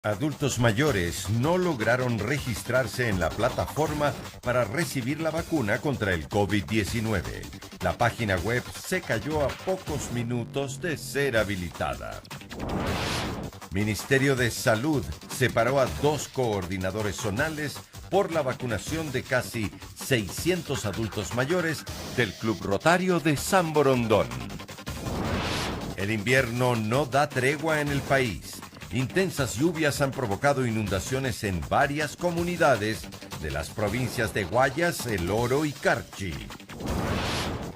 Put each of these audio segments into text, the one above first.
Adultos mayores no lograron registrarse en la plataforma para recibir la vacuna contra el COVID-19. La página web se cayó a pocos minutos de ser habilitada. Ministerio de Salud separó a 2 coordinadores zonales por la vacunación de casi 600 adultos mayores del Club Rotario de San Borondón. El invierno no da tregua en el país. Intensas lluvias han provocado inundaciones en varias comunidades de las provincias de Guayas, El Oro y Carchi.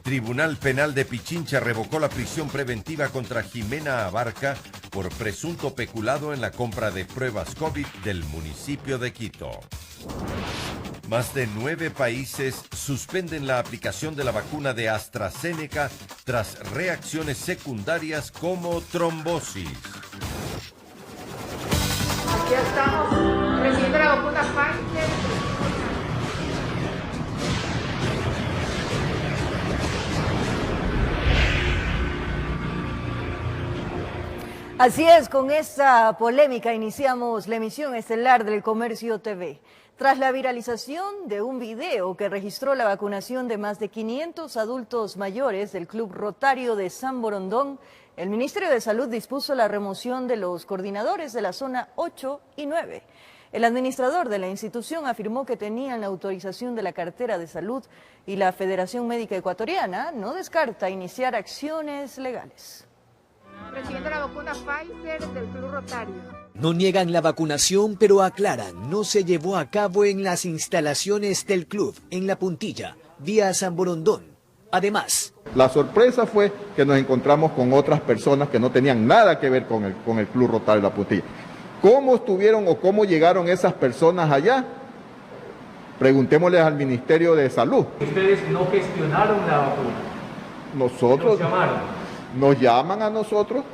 Tribunal Penal de Pichincha revocó la prisión preventiva contra Jimena Abarca por presunto peculado en la compra de pruebas COVID del municipio de Quito. Más de 9 países suspenden la aplicación de la vacuna de AstraZeneca tras reacciones secundarias como trombosis. Ya estamos recibiendo la vacuna Pfizer. Así es, con esta polémica iniciamos la emisión estelar del Comercio TV. Tras la viralización de un video que registró la vacunación de más de 500 adultos mayores del Club Rotario de San Borondón, el Ministerio de Salud dispuso la remoción de los coordinadores de la zona 8 y 9. El administrador de la institución afirmó que tenían la autorización de la cartera de salud y la Federación Médica Ecuatoriana no descarta iniciar acciones legales. Recibiendo la vacuna Pfizer del Club Rotario. No niegan la vacunación, pero aclaran, no se llevó a cabo en las instalaciones del club, en La Puntilla, vía San Borondón. Además, la sorpresa fue que nos encontramos con otras personas que no tenían nada que ver con el Club Rotario de La Puntilla. ¿Cómo estuvieron o cómo llegaron esas personas allá? Preguntémosles al Ministerio de Salud. ¿Ustedes no gestionaron la vacuna? Nosotros Nos llaman a nosotros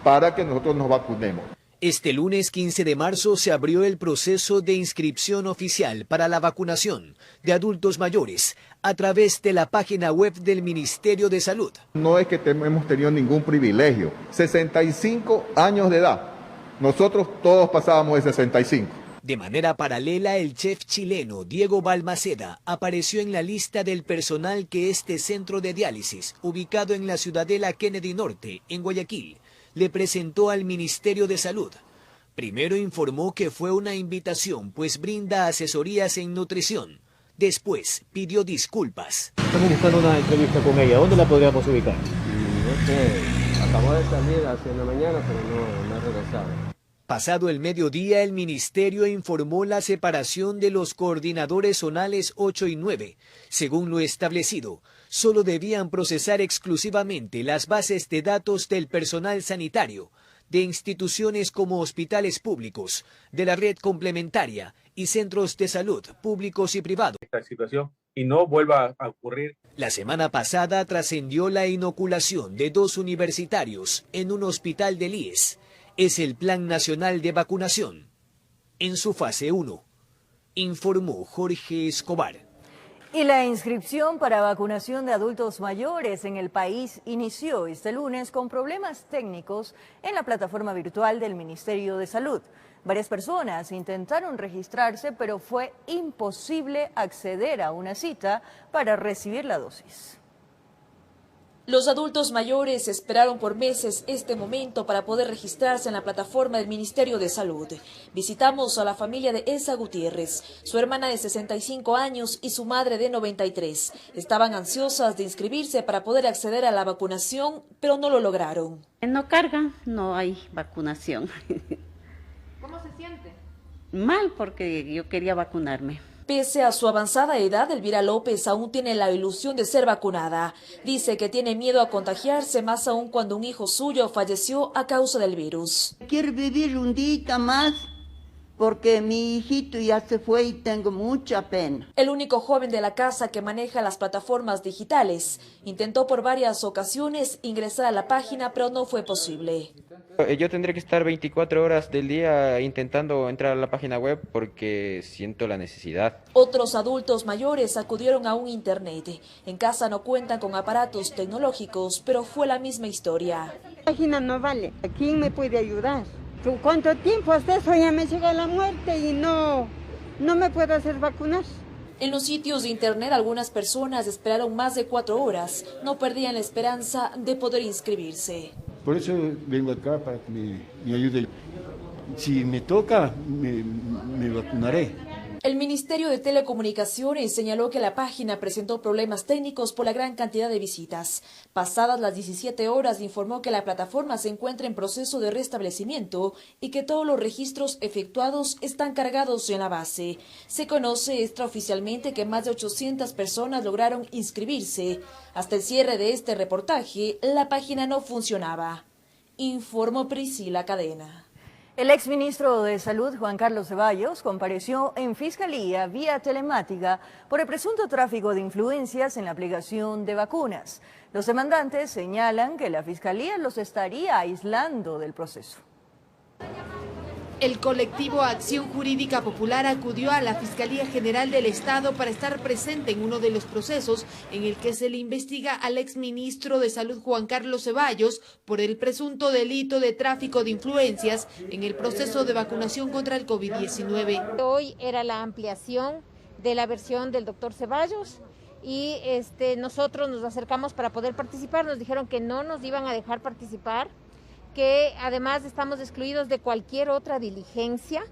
para que nosotros nos vacunemos. Este lunes 15 de marzo se abrió el proceso de inscripción oficial para la vacunación de adultos mayores a través de la página web del Ministerio de Salud. No es que hemos tenido ningún privilegio. 65 años de edad. Nosotros todos pasábamos de 65. De manera paralela, el chef chileno Diego Balmaceda apareció en la lista del personal que este centro de diálisis, ubicado en la Ciudadela Kennedy Norte, en Guayaquil, le presentó al Ministerio de Salud. Primero informó que fue una invitación, pues brinda asesorías en nutrición. Después pidió disculpas. Estamos buscando una entrevista con ella. ¿Dónde la podríamos ubicar? No sé, acabó de salir hace una mañana, pero no ha regresado. Pasado el mediodía, el Ministerio informó la separación de los coordinadores zonales 8 y 9. Según lo establecido, solo debían procesar exclusivamente las bases de datos del personal sanitario, de instituciones como hospitales públicos, de la red complementaria y centros de salud públicos y privados. Esta situación y no vuelva a ocurrir. La semana pasada trascendió la inoculación de 2 universitarios en un hospital del IES. Es el Plan Nacional de Vacunación. En su fase 1, informó Jorge Escobar. Y la inscripción para vacunación de adultos mayores en el país inició este lunes con problemas técnicos en la plataforma virtual del Ministerio de Salud. Varias personas intentaron registrarse, pero fue imposible acceder a una cita para recibir la dosis. Los adultos mayores esperaron por meses este momento para poder registrarse en la plataforma del Ministerio de Salud. Visitamos a la familia de Elsa Gutiérrez, su hermana de 65 años y su madre de 93. Estaban ansiosas de inscribirse para poder acceder a la vacunación, pero no lo lograron. No carga, no hay vacunación. ¿Cómo se siente? Mal, porque yo quería vacunarme. Pese a su avanzada edad, Elvira López aún tiene la ilusión de ser vacunada. Dice que tiene miedo a contagiarse, más aún cuando un hijo suyo falleció a causa del virus. Quiero vivir un día más porque mi hijito ya se fue y tengo mucha pena. El único joven de la casa que maneja las plataformas digitales intentó por varias ocasiones ingresar a la página, pero no fue posible. Yo tendré que estar 24 horas del día intentando entrar a la página web porque siento la necesidad. Otros adultos mayores acudieron a un internet. En casa no cuentan con aparatos tecnológicos, pero fue la misma historia. La página no vale. ¿Quién me puede ayudar? ¿Cuánto tiempo hasta eso ya me llega la muerte y no me puedo hacer vacunar? En los sitios de internet algunas personas esperaron más de 4 horas. No perdían la esperanza de poder inscribirse. Por eso vengo acá para que me ayude. Si me toca, me vacunaré. El Ministerio de Telecomunicaciones señaló que la página presentó problemas técnicos por la gran cantidad de visitas. Pasadas las 17 horas, informó que la plataforma se encuentra en proceso de restablecimiento y que todos los registros efectuados están cargados en la base. Se conoce extraoficialmente que más de 800 personas lograron inscribirse. Hasta el cierre de este reportaje, la página no funcionaba. Informó Priscila Cadena. El exministro de Salud, Juan Carlos Ceballos, compareció en Fiscalía vía telemática por el presunto tráfico de influencias en la aplicación de vacunas. Los demandantes señalan que la Fiscalía los estaría aislando del proceso. El colectivo Acción Jurídica Popular acudió a la Fiscalía General del Estado para estar presente en uno de los procesos en el que se le investiga al exministro de Salud Juan Carlos Ceballos por el presunto delito de tráfico de influencias en el proceso de vacunación contra el COVID-19. Hoy era la ampliación de la versión del doctor Ceballos y nosotros nos acercamos para poder participar. Nos dijeron que no nos iban a dejar participar, que además estamos excluidos de cualquier otra diligencia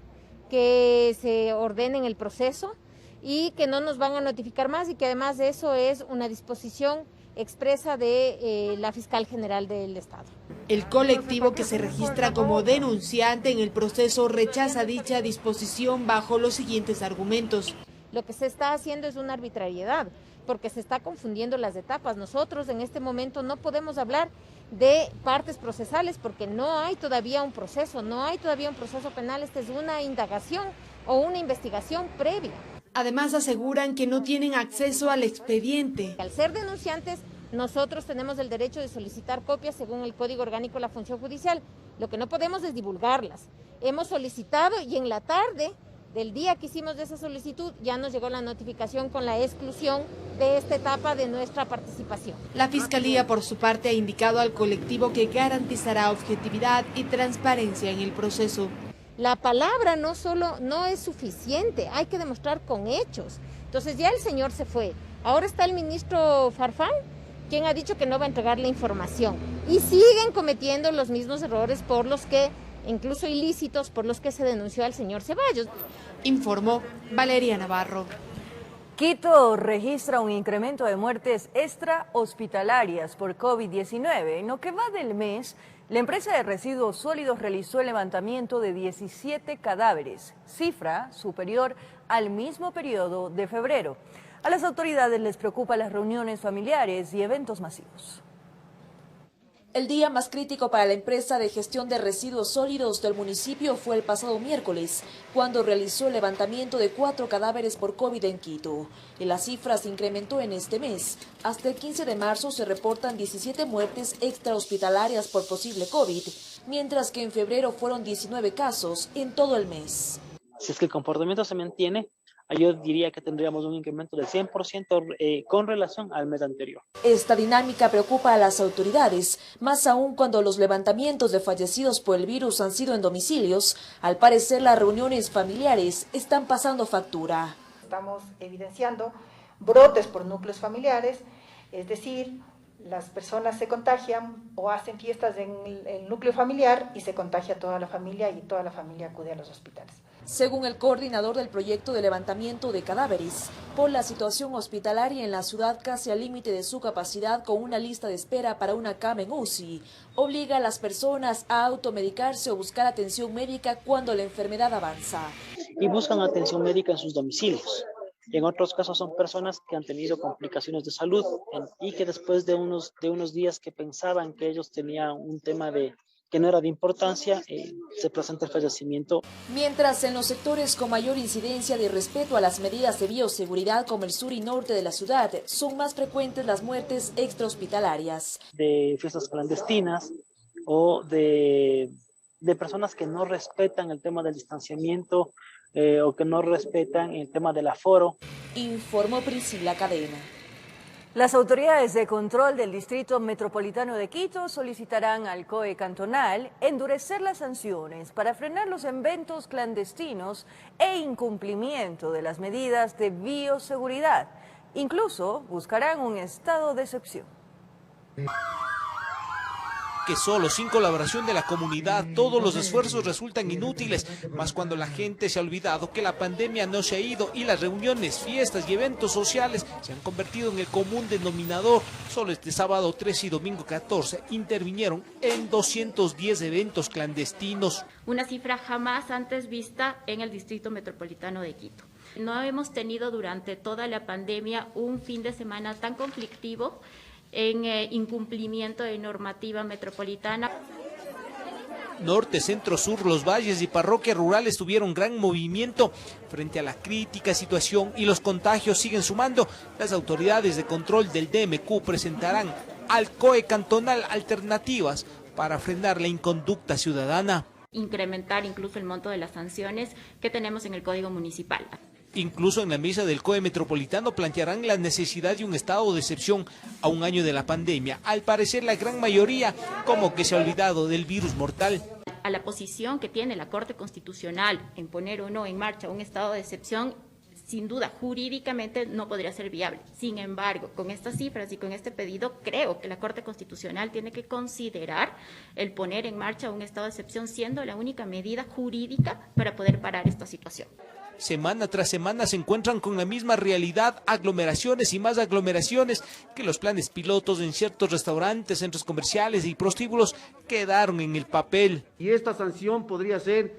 que se ordene en el proceso y que no nos van a notificar más y que además de eso es una disposición expresa de la Fiscal General del Estado. El colectivo, que se registra como denunciante en el proceso, rechaza dicha disposición bajo los siguientes argumentos. Lo que se está haciendo es una arbitrariedad, porque se está confundiendo las etapas. Nosotros en este momento no podemos hablar de partes procesales porque no hay todavía un proceso, no hay todavía un proceso penal. Esta es una indagación o una investigación previa. Además aseguran que no tienen acceso al expediente. Al ser denunciantes, nosotros tenemos el derecho de solicitar copias según el Código Orgánico de la Función Judicial. Lo que no podemos es divulgarlas. Hemos solicitado y en la tarde del día que hicimos de esa solicitud ya nos llegó la notificación con la exclusión de esta etapa de nuestra participación. La Fiscalía, por su parte, ha indicado al colectivo que garantizará objetividad y transparencia en el proceso. La palabra no es suficiente, hay que demostrar con hechos. Entonces ya el señor se fue. Ahora está el ministro Farfán, quien ha dicho que no va a entregar la información. Y siguen cometiendo los mismos errores por los que, incluso ilícitos, por los que se denunció al señor Ceballos. Informó Valeria Navarro. Quito registra un incremento de muertes extrahospitalarias por COVID-19. En lo que va del mes, la empresa de residuos sólidos realizó el levantamiento de 17 cadáveres, cifra superior al mismo periodo de febrero. A las autoridades les preocupan las reuniones familiares y eventos masivos. El día más crítico para la empresa de gestión de residuos sólidos del municipio fue el pasado miércoles, cuando realizó el levantamiento de 4 cadáveres por COVID en Quito. Y la cifra se incrementó en este mes. Hasta el 15 de marzo se reportan 17 muertes extrahospitalarias por posible COVID, mientras que en febrero fueron 19 casos en todo el mes. Si es que el comportamiento se mantiene, yo diría que tendríamos un incremento del 100% con relación al mes anterior. Esta dinámica preocupa a las autoridades, más aún cuando los levantamientos de fallecidos por el virus han sido en domicilios. Al parecer, las reuniones familiares están pasando factura. Estamos evidenciando brotes por núcleos familiares, es decir, las personas se contagian o hacen fiestas en el núcleo familiar y se contagia toda la familia y toda la familia acude a los hospitales. Según el coordinador del proyecto de levantamiento de cadáveres, por la situación hospitalaria en la ciudad casi al límite de su capacidad con una lista de espera para una cama en UCI, obliga a las personas a automedicarse o buscar atención médica cuando la enfermedad avanza. Y buscan atención médica en sus domicilios. Y en otros casos son personas que han tenido complicaciones de salud y que después de unos días que pensaban que ellos tenían un tema que no era de importancia, se presenta el fallecimiento. Mientras en los sectores con mayor incidencia de respeto a las medidas de bioseguridad como el sur y norte de la ciudad, son más frecuentes las muertes extrahospitalarias. De fiestas clandestinas o de personas que no respetan el tema del distanciamiento o que no respetan el tema del aforo. Informó Priscila Cadena. Las autoridades de control del Distrito Metropolitano de Quito solicitarán al COE cantonal endurecer las sanciones para frenar los eventos clandestinos e incumplimiento de las medidas de bioseguridad. Incluso buscarán un estado de excepción. Que solo sin colaboración de la comunidad todos los esfuerzos resultan inútiles, más cuando la gente se ha olvidado que la pandemia no se ha ido y las reuniones, fiestas y eventos sociales se han convertido en el común denominador. Solo este sábado 13 y domingo 14 intervinieron en 210 eventos clandestinos. Una cifra jamás antes vista en el Distrito Metropolitano de Quito. No hemos tenido durante toda la pandemia un fin de semana tan conflictivo en incumplimiento de normativa metropolitana. Norte, centro, sur, los valles y parroquias rurales tuvieron gran movimiento. Frente a la crítica situación y los contagios siguen sumando, las autoridades de control del DMQ presentarán al COE cantonal alternativas para frenar la inconducta ciudadana. Incrementar incluso el monto de las sanciones que tenemos en el Código Municipal. Incluso en la mesa del COE metropolitano plantearán la necesidad de un estado de excepción a un año de la pandemia. Al parecer la gran mayoría como que se ha olvidado del virus mortal. A la posición que tiene la Corte Constitucional en poner o no en marcha un estado de excepción, sin duda jurídicamente no podría ser viable. Sin embargo, con estas cifras y con este pedido, creo que la Corte Constitucional tiene que considerar el poner en marcha un estado de excepción siendo la única medida jurídica para poder parar esta situación. Semana tras semana se encuentran con la misma realidad, aglomeraciones y más aglomeraciones, que los planes pilotos en ciertos restaurantes, centros comerciales y prostíbulos quedaron en el papel. Y esta sanción podría ser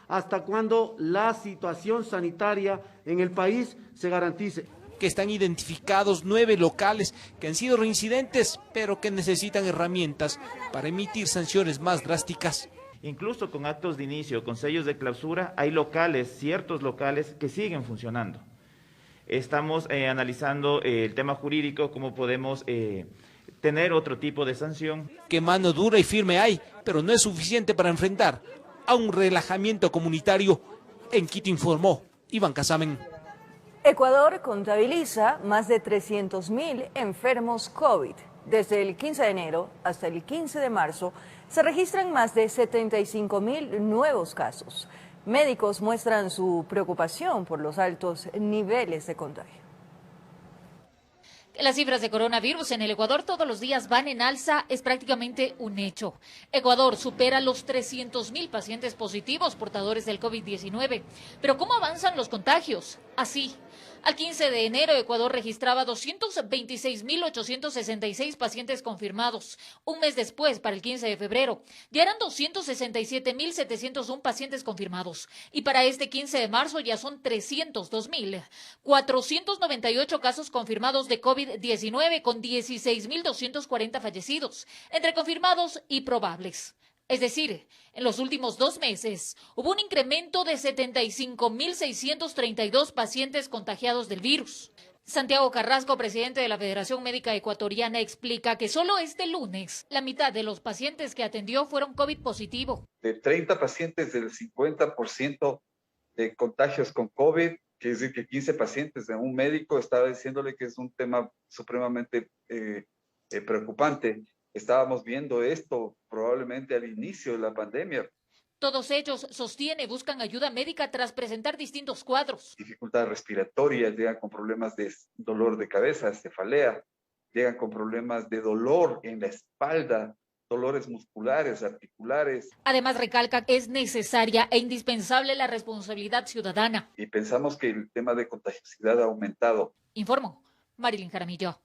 hasta cuando la situación sanitaria en el país se garantice. Que están identificados 9 locales que han sido reincidentes, pero que necesitan herramientas para emitir sanciones más drásticas. Incluso con actos de inicio, con sellos de clausura, hay locales, ciertos locales que siguen funcionando. Estamos analizando el tema jurídico, cómo podemos tener otro tipo de sanción. Que mano dura y firme hay, pero no es suficiente para enfrentar a un relajamiento comunitario. En Quito informó Iván Casamen. Ecuador contabiliza más de 300.000 enfermos COVID. Desde el 15 de enero hasta el 15 de marzo se registran más de 75.000 nuevos casos. Médicos muestran su preocupación por los altos niveles de contagio. Las cifras de coronavirus en el Ecuador todos los días van en alza, es prácticamente un hecho. Ecuador supera los 300.000 pacientes positivos portadores del COVID-19. Pero ¿cómo avanzan los contagios? Así. Al 15 de enero, Ecuador registraba 226.866 pacientes confirmados. Un mes después, para el 15 de febrero, ya eran 267.701 pacientes confirmados. Y para este 15 de marzo ya son 302.498 casos confirmados de COVID-19 con 16.240 fallecidos, entre confirmados y probables. Es decir, en los últimos 2 meses hubo un incremento de 75.632 pacientes contagiados del virus. Santiago Carrasco, presidente de la Federación Médica Ecuatoriana, explica que solo este lunes la mitad de los pacientes que atendió fueron COVID positivo. De 30 pacientes, del 50% de contagios con COVID, quiere decir que 15 pacientes de un médico estaba diciéndole que es un tema supremamente preocupante. Estábamos viendo esto probablemente al inicio de la pandemia. Todos ellos, sostiene, buscan ayuda médica tras presentar distintos cuadros. Dificultades respiratorias, llegan con problemas de dolor de cabeza, cefalea, llegan con problemas de dolor en la espalda, dolores musculares, articulares. Además, recalca que es necesaria e indispensable la responsabilidad ciudadana. Y pensamos que el tema de contagiosidad ha aumentado. Informó Marilyn Jaramillo.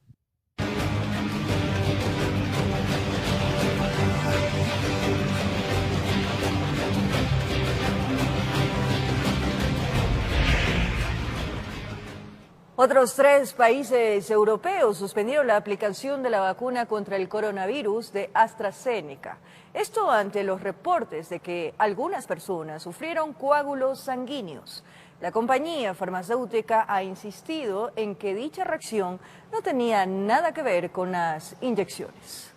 Otros 3 países europeos suspendieron la aplicación de la vacuna contra el coronavirus de AstraZeneca. Esto ante los reportes de que algunas personas sufrieron coágulos sanguíneos. La compañía farmacéutica ha insistido en que dicha reacción no tenía nada que ver con las inyecciones.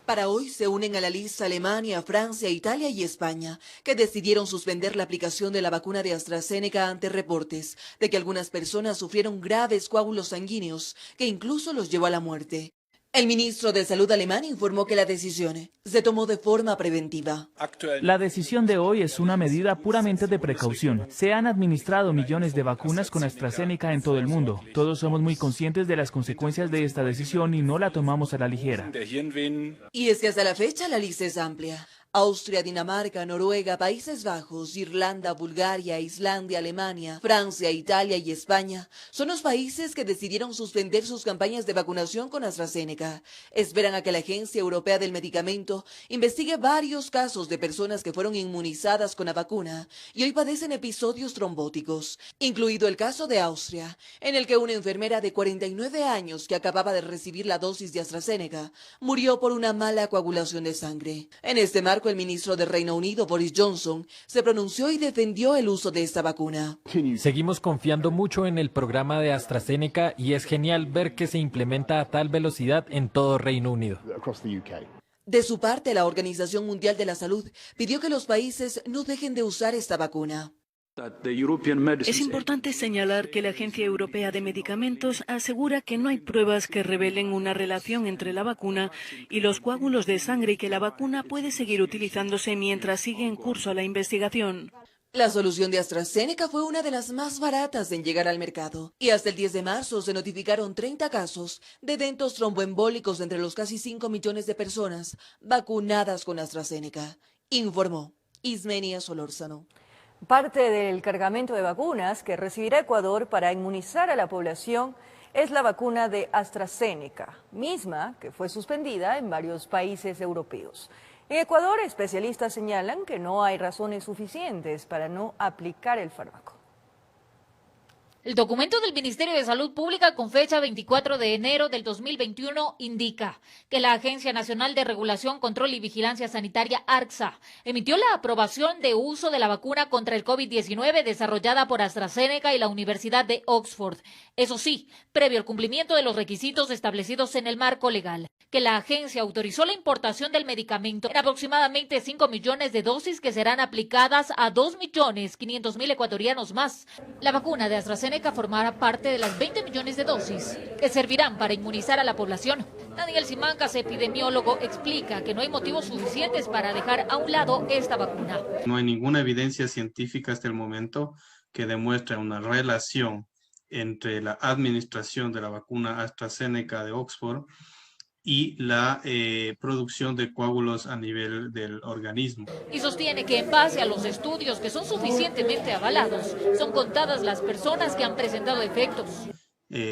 Para hoy se unen a la lista Alemania, Francia, Italia y España, que decidieron suspender la aplicación de la vacuna de AstraZeneca ante reportes de que algunas personas sufrieron graves coágulos sanguíneos que incluso los llevó a la muerte. El ministro de Salud alemán informó que la decisión se tomó de forma preventiva. La decisión de hoy es una medida puramente de precaución. Se han administrado millones de vacunas con AstraZeneca en todo el mundo. Todos somos muy conscientes de las consecuencias de esta decisión y no la tomamos a la ligera. Y es que hasta la fecha la lista es amplia. Austria, Dinamarca, Noruega, Países Bajos, Irlanda, Bulgaria, Islandia, Alemania, Francia, Italia y España son los países que decidieron suspender sus campañas de vacunación con AstraZeneca. Esperan a que la Agencia Europea del Medicamento investigue varios casos de personas que fueron inmunizadas con la vacuna y hoy padecen episodios trombóticos, incluido el caso de Austria, en el que una enfermera de 49 años que acababa de recibir la dosis de AstraZeneca murió por una mala coagulación de sangre. En este marco, el ministro de Reino Unido, Boris Johnson, se pronunció y defendió el uso de esta vacuna. Seguimos confiando mucho en el programa de AstraZeneca y es genial ver que se implementa a tal velocidad en todo Reino Unido. De su parte, la Organización Mundial de la Salud pidió que los países no dejen de usar esta vacuna. Es importante señalar que la Agencia Europea de Medicamentos asegura que no hay pruebas que revelen una relación entre la vacuna y los coágulos de sangre y que la vacuna puede seguir utilizándose mientras sigue en curso la investigación. La solución de AstraZeneca fue una de las más baratas en llegar al mercado y hasta el 10 de marzo se notificaron 30 casos de eventos tromboembólicos entre los casi 5 millones de personas vacunadas con AstraZeneca, informó Ismenia Solórzano. Parte del cargamento de vacunas que recibirá Ecuador para inmunizar a la población es la vacuna de AstraZeneca, misma que fue suspendida en varios países europeos. En Ecuador, especialistas señalan que no hay razones suficientes para no aplicar el fármaco. El documento del Ministerio de Salud Pública con fecha 24 de enero del 2021 indica que la Agencia Nacional de Regulación, Control y Vigilancia Sanitaria, ARCSA, emitió la aprobación de uso de la vacuna contra el COVID-19 desarrollada por AstraZeneca y la Universidad de Oxford. Eso sí, previo al cumplimiento de los requisitos establecidos en el marco legal, que la agencia autorizó la importación del medicamento en aproximadamente 5 millones de dosis que serán aplicadas a 2.500.000 ecuatorianos más. La vacuna de AstraZeneca formará parte de las 20 millones de dosis que servirán para inmunizar a la población. Daniel Simancas, epidemiólogo, explica que no hay motivos suficientes para dejar a un lado esta vacuna. No hay ninguna evidencia científica hasta el momento que demuestre una relación entre la administración de la vacuna AstraZeneca de Oxford y la producción de coágulos a nivel del organismo. Y sostiene que en base a los estudios que son suficientemente avalados, son contadas las personas que han presentado efectos.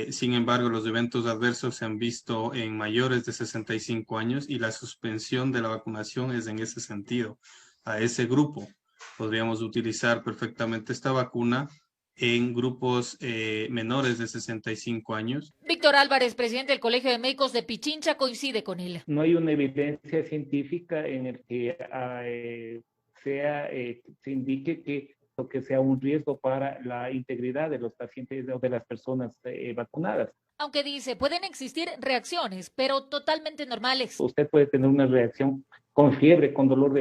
Sin embargo, los eventos adversos se han visto en mayores de 65 años y la suspensión de la vacunación es en ese sentido. A ese grupo podríamos utilizar perfectamente esta vacuna en grupos menores de 65 años. Víctor Álvarez, presidente del Colegio de Médicos de Pichincha, coincide con él. No hay una evidencia científica en el que se indique que sea un riesgo para la integridad de los pacientes o de las personas vacunadas. Aunque dice, pueden existir reacciones, pero totalmente normales. Usted puede tener una reacción con fiebre, con dolor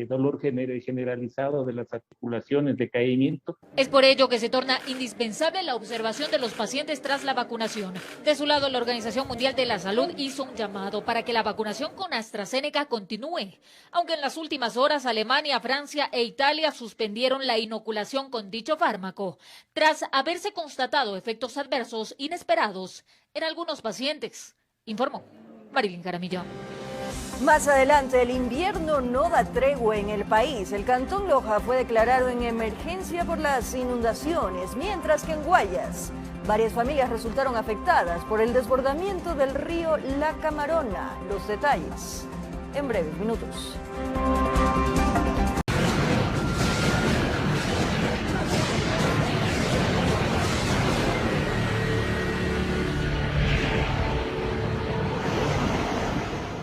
dolor generalizado de las articulaciones, decaimiento. Es por ello que se torna indispensable la observación de los pacientes tras la vacunación. De su lado, la Organización Mundial de la Salud hizo un llamado para que la vacunación con AstraZeneca continúe, aunque en las últimas horas Alemania, Francia e Italia suspendieron la inoculación con dicho fármaco, tras haberse constatado efectos adversos inesperados en algunos pacientes, informó Marilyn Jaramillo. Más adelante, el invierno no da tregua en el país. El Cantón Loja fue declarado en emergencia por las inundaciones, mientras que en Guayas, varias familias resultaron afectadas por el desbordamiento del río La Camarona. Los detalles en breves minutos.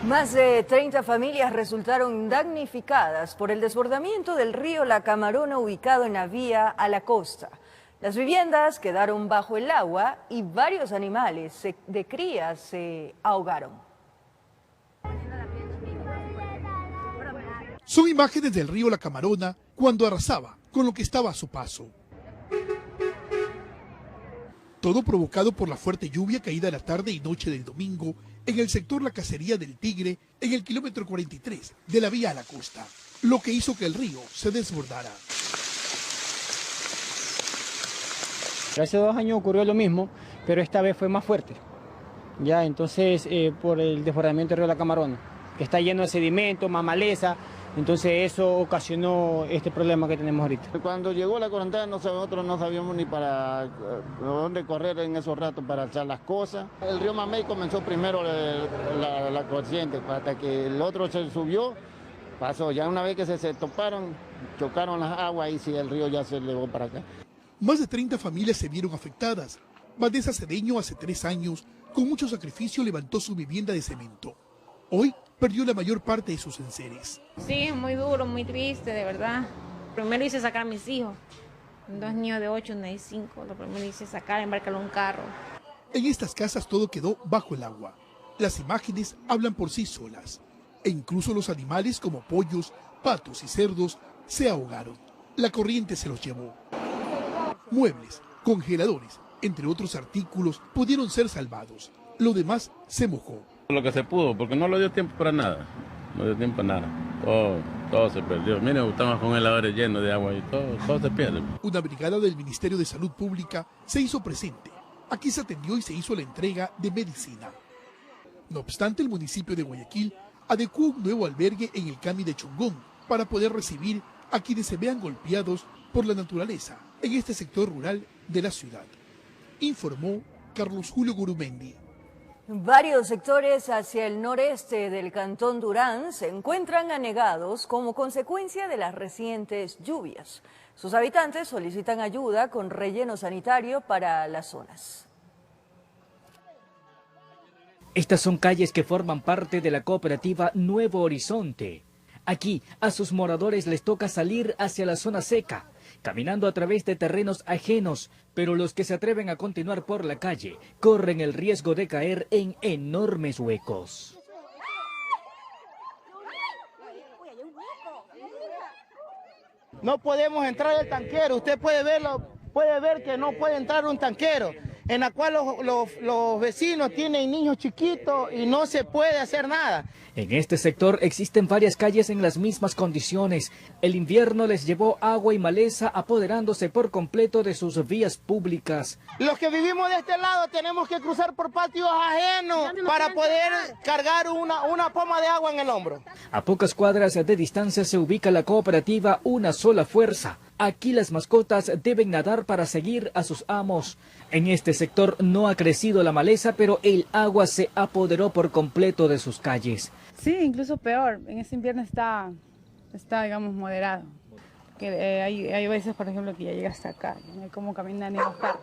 Más de 30 familias resultaron damnificadas por el desbordamiento del río La Camarona ubicado en la vía a la costa. Las viviendas quedaron bajo el agua y varios animales de cría se ahogaron. Son imágenes del río La Camarona cuando arrasaba con lo que estaba a su paso. Todo provocado por la fuerte lluvia caída la tarde y noche del domingo en el sector La Cacería del Tigre, en el kilómetro 43 de la vía a la costa, lo que hizo que el río se desbordara. Hace 2 años ocurrió lo mismo, pero esta vez fue más fuerte. Ya, entonces, por el desbordamiento del río La Camarona, que está lleno de sedimento, más maleza, entonces eso ocasionó este problema que tenemos ahorita. Cuando llegó la cuarentena nosotros no sabíamos ni para dónde correr en esos ratos para echar las cosas. El río Mamey comenzó primero la corriente, hasta que el otro se subió, pasó. Ya una vez que se toparon, chocaron las aguas y sí, el río ya se elevó para acá. Más de 30 familias se vieron afectadas. Vanessa Cedeño hace 3 años, con mucho sacrificio, levantó su vivienda de cemento. Hoy perdió la mayor parte de sus enseres. Sí, muy duro, muy triste, de verdad. Primero hice sacar a mis hijos, 2 niños de 8, 1 de 5. Lo primero hice sacar, embarcarlo en un carro. En estas casas todo quedó bajo el agua. Las imágenes hablan por sí solas. E incluso los animales como pollos, patos y cerdos se ahogaron. La corriente se los llevó. Muebles, congeladores, entre otros artículos, pudieron ser salvados. Lo demás se mojó. Lo que se pudo, porque no le dio tiempo para nada. No dio tiempo a nada. Todo se perdió. Miren, estamos con congeladores llenos de agua y todo se pierde. Una brigada del Ministerio de Salud Pública se hizo presente. Aquí se atendió y se hizo la entrega de medicina. No obstante, el municipio de Guayaquil adecuó un nuevo albergue en el Cami de Chongón para poder recibir a quienes se vean golpeados por la naturaleza en este sector rural de la ciudad. Informó Carlos Julio Gurumendi. Varios sectores hacia el noreste del cantón Durán se encuentran anegados como consecuencia de las recientes lluvias. Sus habitantes solicitan ayuda con relleno sanitario para las zonas. Estas son calles que forman parte de la cooperativa Nuevo Horizonte. Aquí a sus moradores les toca salir hacia la zona seca, caminando a través de terrenos ajenos, pero los que se atreven a continuar por la calle corren el riesgo de caer en enormes huecos. No podemos entrar el tanquero, usted puede ver que no puede entrar un tanquero, en la cual los vecinos tienen niños chiquitos y no se puede hacer nada. En este sector existen varias calles en las mismas condiciones. El invierno les llevó agua y maleza apoderándose por completo de sus vías públicas. Los que vivimos de este lado tenemos que cruzar por patios ajenos para poder cargar una poma de agua en el hombro. A pocas cuadras de distancia se ubica la cooperativa Una Sola Fuerza. Aquí las mascotas deben nadar para seguir a sus amos. En este sector no ha crecido la maleza, pero el agua se apoderó por completo de sus calles. Sí, incluso peor. En este invierno está digamos, moderado. Hay veces, por ejemplo, que ya llega hasta acá. No hay cómo caminar ni bajar.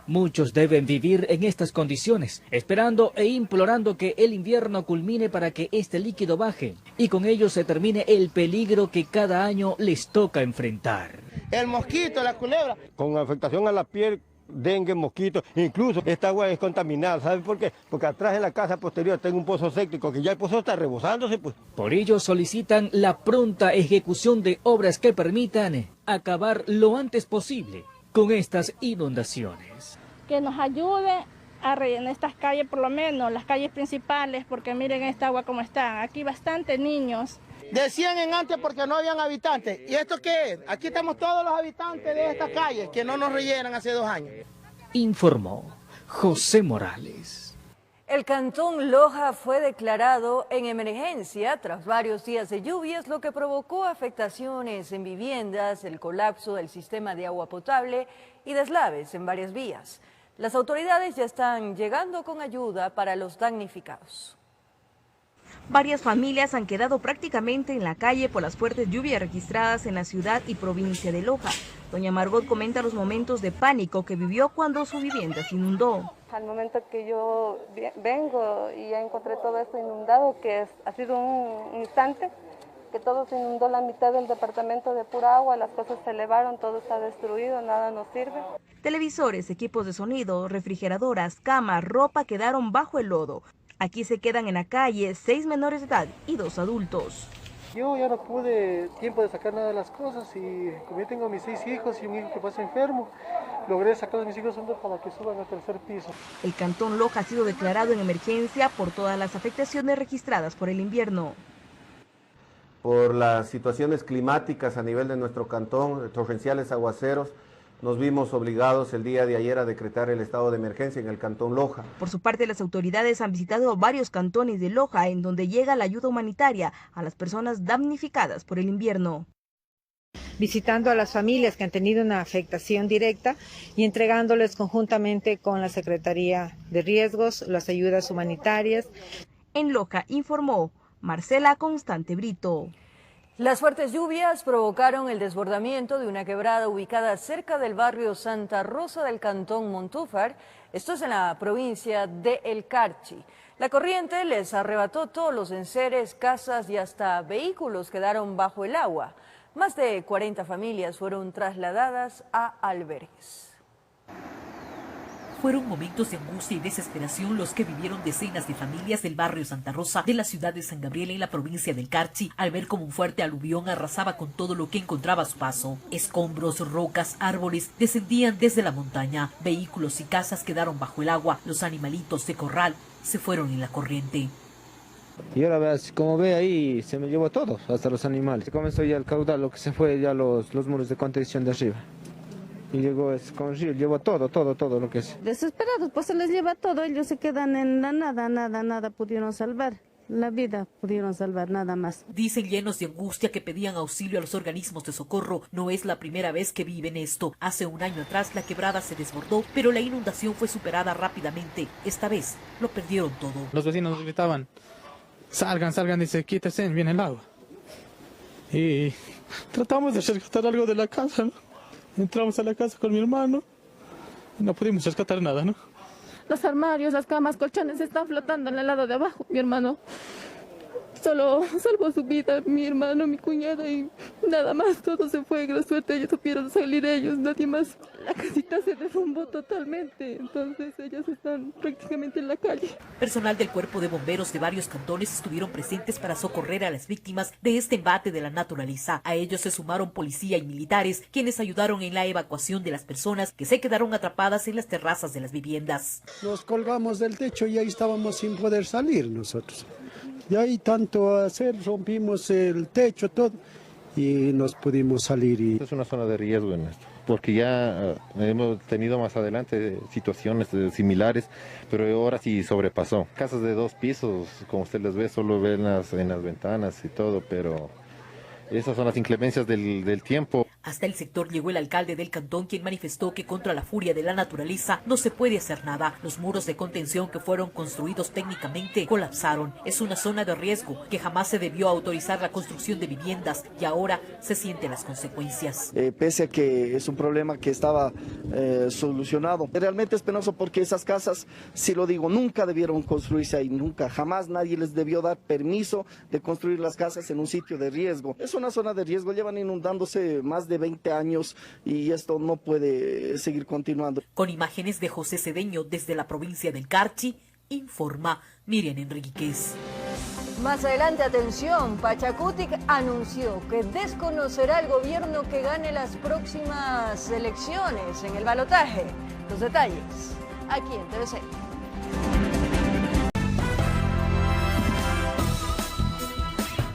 Muchos deben vivir en estas condiciones, esperando e implorando que el invierno culmine para que este líquido baje y con ello se termine el peligro que cada año les toca enfrentar. El mosquito, la culebra. Con afectación a la piel, dengue, mosquitos, incluso esta agua es contaminada. ¿Sabe por qué? Porque atrás de la casa posterior tengo un pozo séptico que ya el pozo está rebosándose, pues. Por ello solicitan la pronta ejecución de obras que permitan acabar lo antes posible con estas inundaciones. Que nos ayude a rellenar estas calles, por lo menos las calles principales, porque miren esta agua como está. Aquí bastantes niños. Decían en antes porque no habían habitantes. ¿Y esto qué es? Aquí estamos todos los habitantes de estas calles que no nos rellenan hace 2 años. Informó José Morales. El cantón Loja fue declarado en emergencia tras varios días de lluvias, lo que provocó afectaciones en viviendas, el colapso del sistema de agua potable y deslaves en varias vías. Las autoridades ya están llegando con ayuda para los damnificados. Varias familias han quedado prácticamente en la calle por las fuertes lluvias registradas en la ciudad y provincia de Loja. Doña Margot comenta los momentos de pánico que vivió cuando su vivienda se inundó. Al momento que yo vengo y ya encontré todo esto inundado, ha sido un instante, que todo se inundó, la mitad del departamento de pura agua, las cosas se elevaron, todo está destruido, nada nos sirve. Televisores, equipos de sonido, refrigeradoras, camas, ropa quedaron bajo el lodo. Aquí se quedan en la calle 6 menores de edad y 2 adultos. Yo ya no pude tiempo de sacar nada de las cosas y como yo tengo mis 6 hijos y un hijo que pasa enfermo, logré sacar a mis hijos para que suban al tercer piso. El cantón Loja ha sido declarado en emergencia por todas las afectaciones registradas por el invierno. Por las situaciones climáticas a nivel de nuestro cantón, torrenciales aguaceros, nos vimos obligados el día de ayer a decretar el estado de emergencia en el cantón Loja. Por su parte, las autoridades han visitado varios cantones de Loja en donde llega la ayuda humanitaria a las personas damnificadas por el invierno. Visitando a las familias que han tenido una afectación directa y entregándoles conjuntamente con la Secretaría de Riesgos las ayudas humanitarias. En Loja informó Marcela Constante Brito. Las fuertes lluvias provocaron el desbordamiento de una quebrada ubicada cerca del barrio Santa Rosa del cantón Montúfar, esto es en la provincia de El Carchi. La corriente les arrebató todos los enseres, casas y hasta vehículos quedaron bajo el agua. Más de 40 familias fueron trasladadas a albergues. Fueron momentos de angustia y desesperación los que vivieron decenas de familias del barrio Santa Rosa de la ciudad de San Gabriel en la provincia del Carchi al ver como un fuerte aluvión arrasaba con todo lo que encontraba a su paso. Escombros, rocas, árboles descendían desde la montaña, vehículos y casas quedaron bajo el agua, los animalitos de corral se fueron en la corriente. Y ahora, como ve ahí, se me llevó todo, hasta los animales. Comenzó ya el caudal, lo que se fue ya los muros de contención de arriba. Y llegó con río, llevó todo lo que es. Desesperados, pues se les lleva todo, ellos se quedan en la nada pudieron salvar. La vida pudieron salvar, nada más. Dicen llenos de angustia que pedían auxilio a los organismos de socorro. No es la primera vez que viven esto. Hace un año atrás la quebrada se desbordó, pero la inundación fue superada rápidamente. Esta vez lo perdieron todo. Los vecinos nos gritaban, salgan, dice, quítense, viene el agua. Y tratamos de rescatar algo de la casa, ¿no? Entramos a la casa con mi hermano y no pudimos rescatar nada, ¿no? Los armarios, las camas, colchones están flotando en el lado de abajo. Mi hermano solo salvó su vida, mi hermano, mi cuñada y nada más. Todo se fue, la suerte ellos supieron salir ellos, nadie más. La casita se derrumbó totalmente, entonces ellos están prácticamente en la calle. Personal del cuerpo de bomberos de varios cantones estuvieron presentes para socorrer a las víctimas de este embate de la naturaleza. A ellos se sumaron policía y militares, quienes ayudaron en la evacuación de las personas que se quedaron atrapadas en las terrazas de las viviendas. Nos colgamos del techo y ahí estábamos sin poder salir nosotros. Y ahí tanto hacer, rompimos el techo, todo, y nos pudimos salir. Es una zona de riesgo en esto, porque ya hemos tenido más adelante situaciones similares, pero ahora sí sobrepasó. Casas de 2 pisos, como usted les ve, solo ven en las ventanas y todo, pero esas son las inclemencias del tiempo. Hasta el sector llegó el alcalde del cantón, quien manifestó que contra la furia de la naturaleza no se puede hacer nada. Los muros de contención que fueron construidos técnicamente colapsaron. Es una zona de riesgo que jamás se debió autorizar la construcción de viviendas y ahora se sienten las consecuencias. Pese a que es un problema que estaba solucionado, realmente es penoso porque esas casas, si lo digo, nunca debieron construirse ahí, nunca, jamás nadie les debió dar permiso de construir las casas en un sitio de riesgo. Es una zona de riesgo, llevan inundándose más de 20 años y esto no puede seguir continuando. Con imágenes de José Cedeño desde la provincia del Carchi, informa Miriam Enríquez. Más adelante, atención, Pachacutic anunció que desconocerá el gobierno que gane las próximas elecciones en el balotaje. Los detalles aquí en TVC.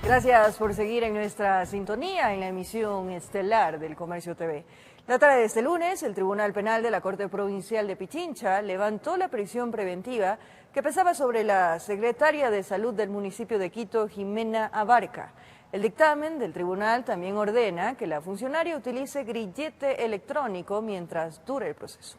Gracias por seguir en nuestra sintonía en la emisión estelar del Comercio TV. La tarde de este lunes, el Tribunal Penal de la Corte Provincial de Pichincha levantó la prisión preventiva que pesaba sobre la secretaria de Salud del municipio de Quito, Jimena Abarca. El dictamen del tribunal también ordena que la funcionaria utilice grillete electrónico mientras dure el proceso.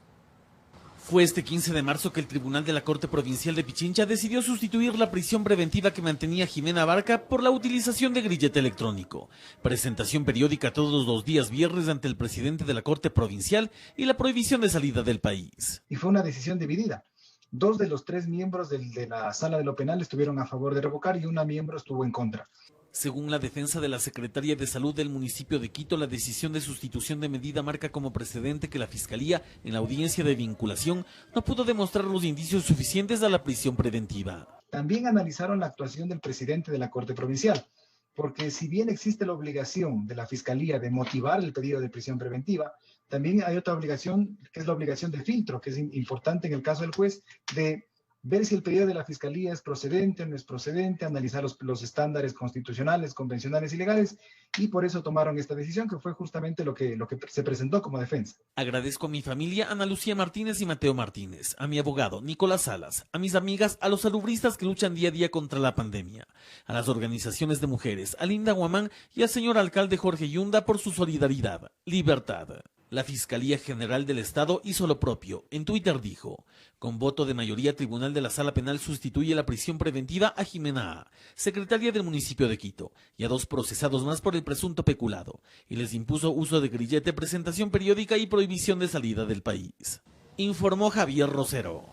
Fue este 15 de marzo que el Tribunal de la Corte Provincial de Pichincha decidió sustituir la prisión preventiva que mantenía Jimena Abarca por la utilización de grillete electrónico. Presentación periódica todos los días viernes ante el presidente de la Corte Provincial y la prohibición de salida del país. Y fue una decisión dividida. 2 de los 3 miembros de la Sala de lo Penal estuvieron a favor de revocar y 1 miembro estuvo en contra. Según la defensa de la Secretaría de Salud del municipio de Quito, la decisión de sustitución de medida marca como precedente que la Fiscalía, en la audiencia de vinculación, no pudo demostrar los indicios suficientes a la prisión preventiva. También analizaron la actuación del presidente de la Corte Provincial. porque si bien existe la obligación de la Fiscalía de motivar el pedido de prisión preventiva, también hay otra obligación, que es la obligación de filtro, que es importante en el caso del juez, de ver si el pedido de la Fiscalía es procedente o no es procedente, analizar los estándares constitucionales, convencionales y legales, y por eso tomaron esta decisión, que fue justamente lo que se presentó como defensa. Agradezco a mi familia, Ana Lucía Martínez y Mateo Martínez, a mi abogado, Nicolás Salas, a mis amigas, a los salubristas que luchan día a día contra la pandemia, a las organizaciones de mujeres, a Linda Guamán y al señor alcalde Jorge Yunda por su solidaridad, libertad. La Fiscalía General del Estado hizo lo propio. En Twitter dijo: con voto de mayoría, Tribunal de la Sala Penal sustituye la prisión preventiva a Jimena A., secretaria del municipio de Quito, y a 2 procesados más por el presunto peculado, y les impuso uso de grillete, presentación periódica y prohibición de salida del país. Informó Javier Rosero.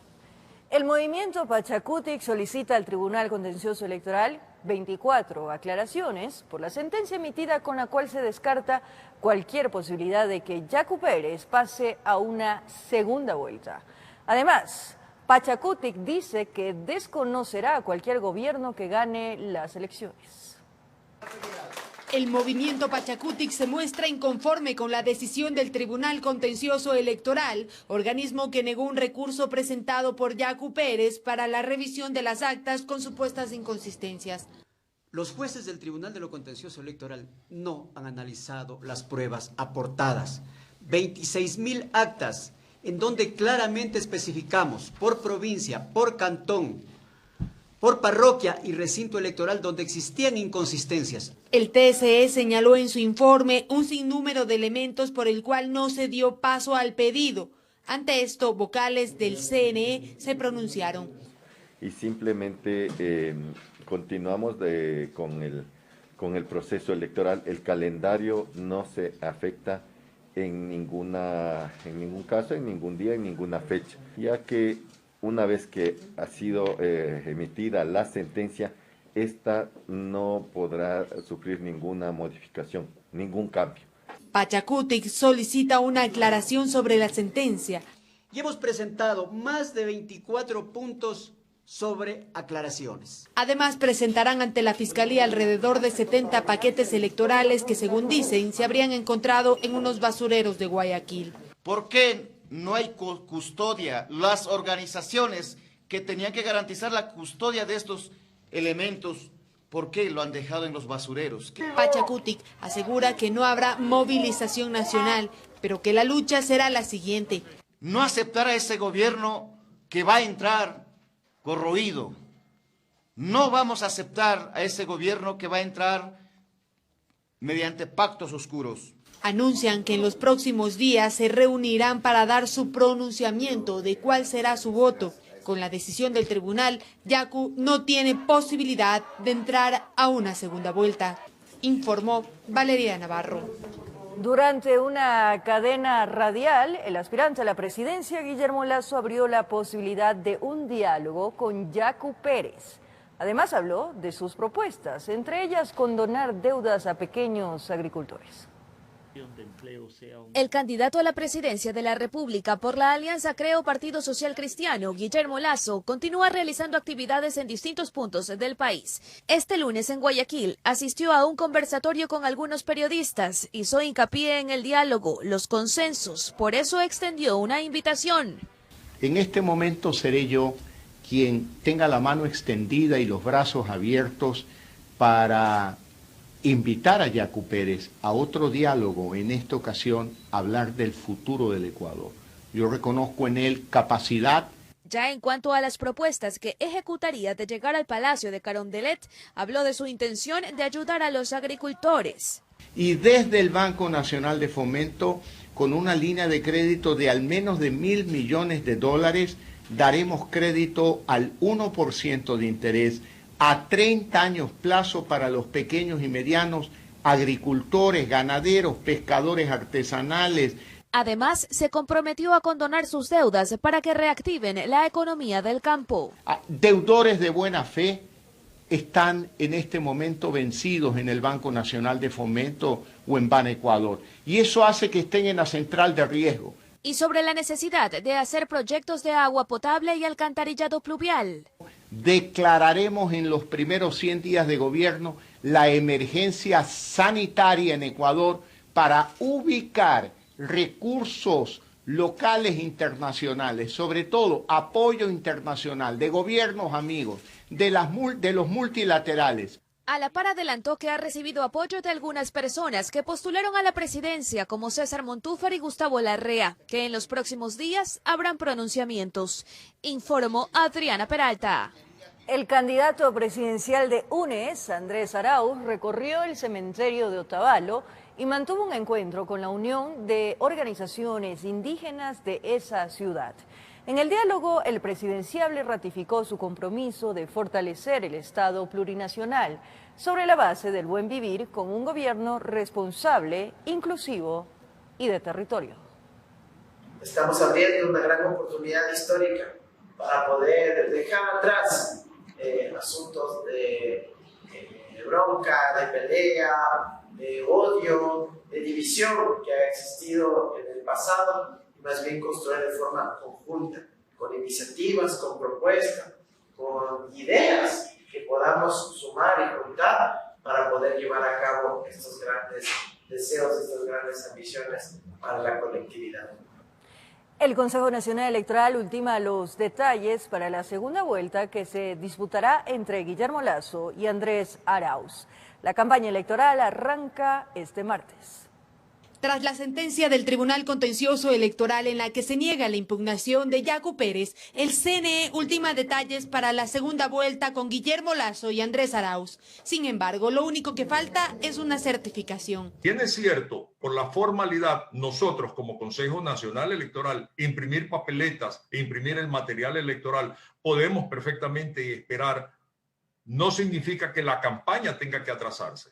El movimiento Pachacutic solicita al Tribunal Contencioso Electoral 24 aclaraciones por la sentencia emitida con la cual se descarta cualquier posibilidad de que Yacu Pérez pase a una segunda vuelta. Además, Pachacutic dice que desconocerá a cualquier gobierno que gane las elecciones. El movimiento Pachacutic se muestra inconforme con la decisión del Tribunal Contencioso Electoral, organismo que negó un recurso presentado por Yacu Pérez para la revisión de las actas con supuestas inconsistencias. Los jueces del Tribunal de lo Contencioso Electoral no han analizado las pruebas aportadas. 26.000 actas en donde claramente especificamos por provincia, por cantón, por parroquia y recinto electoral donde existían inconsistencias. El TSE señaló en su informe un sinnúmero de elementos por el cual no se dio paso al pedido. Ante esto, vocales del CNE se pronunciaron. Y simplemente continuamos con el proceso electoral. El calendario no se afecta en ningún caso, en ningún día, en ninguna fecha, ya que una vez que ha sido emitida la sentencia, esta no podrá sufrir ninguna modificación, ningún cambio. Pachacutic solicita una aclaración sobre la sentencia. Y hemos presentado más de 24 puntos sobre aclaraciones. Además, presentarán ante la Fiscalía alrededor de 70 paquetes electorales que, según dicen, se habrían encontrado en unos basureros de Guayaquil. ¿Por qué no hay custodia? Las organizaciones que tenían que garantizar la custodia de estos elementos, ¿por qué lo han dejado en los basureros? Pachacutic asegura que no habrá movilización nacional, pero que la lucha será la siguiente. No aceptar a ese gobierno que va a entrar corroído. No vamos a aceptar a ese gobierno que va a entrar mediante pactos oscuros. Anuncian que en los próximos días se reunirán para dar su pronunciamiento de cuál será su voto. Con la decisión del tribunal, Yacu no tiene posibilidad de entrar a una segunda vuelta, informó Valeria Navarro. Durante una cadena radial, el aspirante a la presidencia, Guillermo Lasso, abrió la posibilidad de un diálogo con Yacu Pérez. Además habló de sus propuestas, entre ellas condonar deudas a pequeños agricultores. El candidato a la presidencia de la República por la Alianza Creo Partido Social Cristiano, Guillermo Lasso, continúa realizando actividades en distintos puntos del país. Este lunes en Guayaquil asistió a un conversatorio con algunos periodistas, hizo hincapié en el diálogo, los consensos, por eso extendió una invitación. En este momento seré yo quien tenga la mano extendida y los brazos abiertos para invitar a Yacu Pérez a otro diálogo, en esta ocasión hablar del futuro del Ecuador. Yo reconozco en él capacidad. Ya en cuanto a las propuestas que ejecutaría de llegar al Palacio de Carondelet, habló de su intención de ayudar a los agricultores. Y desde el Banco Nacional de Fomento, con una línea de crédito de al menos de $1.000 millones, daremos crédito al 1% de interés a 30 años plazo para los pequeños y medianos agricultores, ganaderos, pescadores artesanales. Además, se comprometió a condonar sus deudas para que reactiven la economía del campo. Deudores de buena fe están en este momento vencidos en el Banco Nacional de Fomento o en Banecuador. Y eso hace que estén en la central de riesgo. Y sobre la necesidad de hacer proyectos de agua potable y alcantarillado pluvial. declararemos en los primeros 100 días de gobierno la emergencia sanitaria en Ecuador para ubicar recursos locales e internacionales, sobre todo apoyo internacional de gobiernos amigos, de los multilaterales. A la par adelantó que ha recibido apoyo de algunas personas que postularon a la presidencia, como César Montúfar y Gustavo Larrea, que en los próximos días habrán pronunciamientos. Informó Adriana Peralta. El candidato presidencial de UNES, Andrés Arauz, recorrió el cementerio de Otavalo y mantuvo un encuentro con la Unión de Organizaciones Indígenas de esa ciudad. En el diálogo, el presidenciable ratificó su compromiso de fortalecer el Estado plurinacional sobre la base del buen vivir con un gobierno responsable, inclusivo y de territorio. Estamos abriendo una gran oportunidad histórica para poder dejar atrás asuntos de bronca, de pelea, de odio, de división que ha existido en el pasado, y más bien construir de forma conjunta, con iniciativas, con propuestas, con ideas que podamos sumar y juntar para poder llevar a cabo estos grandes deseos, estas grandes ambiciones para la colectividad. El Consejo Nacional Electoral ultima los detalles para la segunda vuelta que se disputará entre Guillermo Lasso y Andrés Arauz. La campaña electoral arranca este martes. Tras la sentencia del Tribunal Contencioso Electoral en la que se niega la impugnación de Yacu Pérez, el CNE ultima detalles para la segunda vuelta con Guillermo Lasso y Andrés Arauz. Sin embargo, lo único que falta es una certificación. Bien es cierto, por la formalidad, nosotros como Consejo Nacional Electoral, imprimir papeletas e imprimir el material electoral, podemos perfectamente esperar. No significa que la campaña tenga que atrasarse.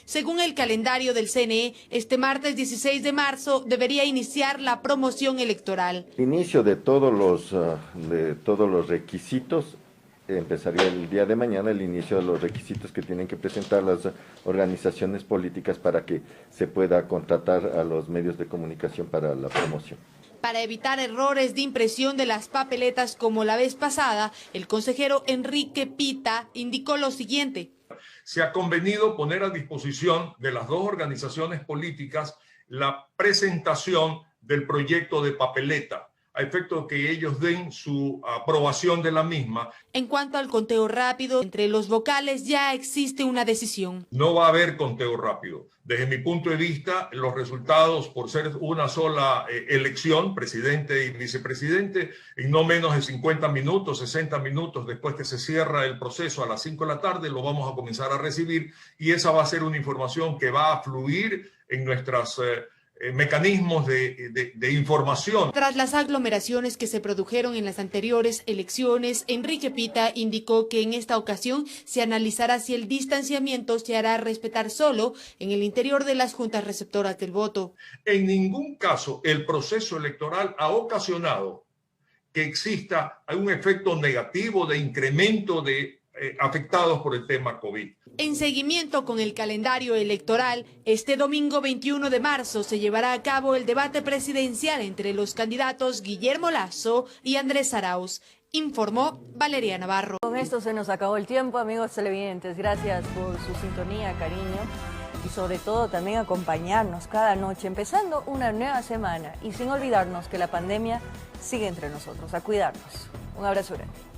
Según el calendario del CNE, este martes 16 de marzo debería iniciar la promoción electoral. El inicio de todos los requisitos empezaría el día de mañana, el inicio de los requisitos que tienen que presentar las organizaciones políticas para que se pueda contratar a los medios de comunicación para la promoción. Para evitar errores de impresión de las papeletas como la vez pasada, el consejero Enrique Pita indicó lo siguiente. Se ha convenido poner a disposición de las dos organizaciones políticas la presentación del proyecto de papeleta, a efecto de que ellos den su aprobación de la misma. En cuanto al conteo rápido, entre los vocales ya existe una decisión. No va a haber conteo rápido. Desde mi punto de vista, los resultados, por ser una sola elección, presidente y vicepresidente, en no menos de 50 minutos, 60 minutos después que se cierra el proceso a las 5 de la tarde, lo vamos a comenzar a recibir y esa va a ser una información que va a fluir en nuestras mecanismos de información. Tras las aglomeraciones que se produjeron en las anteriores elecciones, Enrique Pita indicó que en esta ocasión se analizará si el distanciamiento se hará respetar solo en el interior de las juntas receptoras del voto. En ningún caso el proceso electoral ha ocasionado que exista un efecto negativo de incremento de afectados por el tema COVID. En seguimiento con el calendario electoral, este domingo 21 de marzo se llevará a cabo el debate presidencial entre los candidatos Guillermo Lasso y Andrés Arauz, informó Valeria Navarro. Con esto se nos acabó el tiempo, amigos televidentes. Gracias por su sintonía, cariño y sobre todo también acompañarnos cada noche, empezando una nueva semana y sin olvidarnos que la pandemia sigue entre nosotros. A cuidarnos. Un abrazo grande.